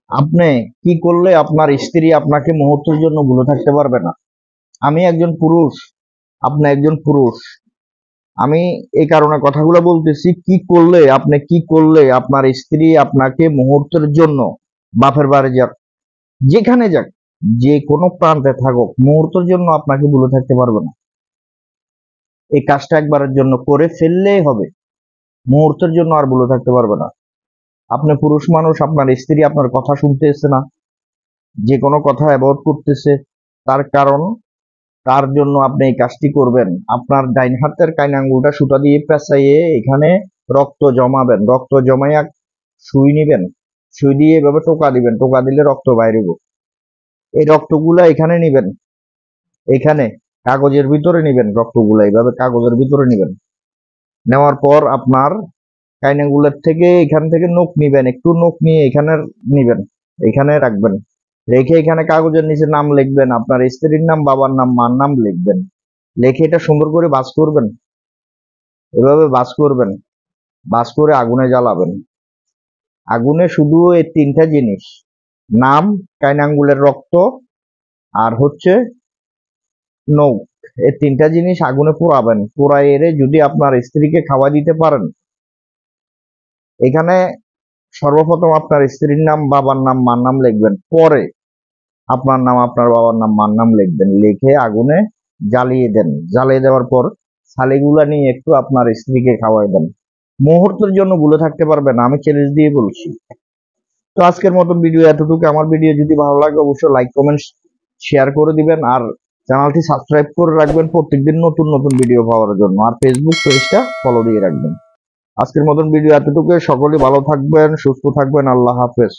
আপনি কি করলে আপনার স্ত্রী আপনাকে মুহূর্তের জন্য ভুলে থাকতে পারবে না? আমি একজন পুরুষ, আপনি একজন পুরুষ। আমি এই কারণে কথাগুলো বলতেছি, কি করলে আপনার স্ত্রী আপনাকে মুহূর্তের জন্য, বাপের বাড়ি যাক, যেখানে যাক, যে কোনো প্রান্তে থাকুক, মুহূর্তের জন্য আপনাকে ভুলে থাকতে পারবে না। এই কাজটা একবারের জন্য করে ফেললেই হবে, মুহূর্তের জন্য আর ভুলে থাকতে পারবে না। আপনি পুরুষ মানুষ, আপনার স্ত্রী আপনার কথা শুনতেছে না, যে কোনো কথা অ্যাভয়েড করতেছে, তার কারণ, তার জন্য আপনি এই কাজটি করবেন। আপনার ডাইন হাতের কাইন আঙ্গুলটা সুতা দিয়ে পেঁচাইয়ে এখানে রক্ত জমাবেন, রক্ত জমাইয়া সুই নিবেন, সুই দিয়ে এভাবে টোকা দিবেন, টোকা দিলে রক্ত বাইরেব। এই রক্তগুলা এখানে নিবেন, এখানে কাগজের ভিতরে নিবেন, রক্তগুলা এইভাবে কাগজের ভিতরে নিবেন। নেওয়ার পর আপনার কাইন আঙ্গুলের থেকে এখান থেকে নখ নিবেন, একটু নখ নিয়ে এখানে নিবেন, এখানে রাখবেন, রেখে এখানে কাগজের নিচে নাম লিখবেন, আপনার স্ত্রীর নাম, বাবার নাম, মার নাম লিখবেন। লিখে এটা সুন্দর করে ভাঁজ করবেন, এভাবে ভাঁজ করবেন, ভাঁজ করে আগুনে জ্বালাবেন। আগুনে শুধু এই তিনটা জিনিস, নাম, কাইন আঙ্গুলের রক্ত, আর হচ্ছে নখ, এই তিনটা জিনিস আগুনে পোড়াবেন। পোড়াই এরে যদি আপনার স্ত্রীকে খাওয়া দিতে পারেন, এখানে সর্বপ্রথম আপনার স্ত্রীর নাম, বাবার নাম, মার নাম লিখবেন, পরে আপনার নাম, আপনার বাবার নাম, মার নাম লিখবেন, লিখে আগুনে জ্বালিয়ে দেন। জ্বালিয়ে দেওয়ার পর ছালিগুলা নিয়ে একটু আপনার স্ত্রীকে খাওয়াই দেন। মুহূর্তের জন্য ভুলে থাকতে পারবে না, আমি চ্যালেঞ্জ দিয়ে বলছি। তো আজকের মতন ভিডিও এতটুকু। আমার ভিডিও যদি ভালো লাগে অবশ্যই লাইক, কমেন্ট, শেয়ার করে দিবেন, আর চ্যানেলটি সাবস্ক্রাইব করে রাখবেন প্রত্যেকদিন নতুন নতুন ভিডিও পাওয়ার জন্য, আর ফেসবুক পেজটা ফলো দিয়ে রাখবেন। আজকের মতন ভিডিও এতটুকু। সকলে ভালো থাকবেন, সুস্থ থাকবেন। আল্লাহ হাফেজ।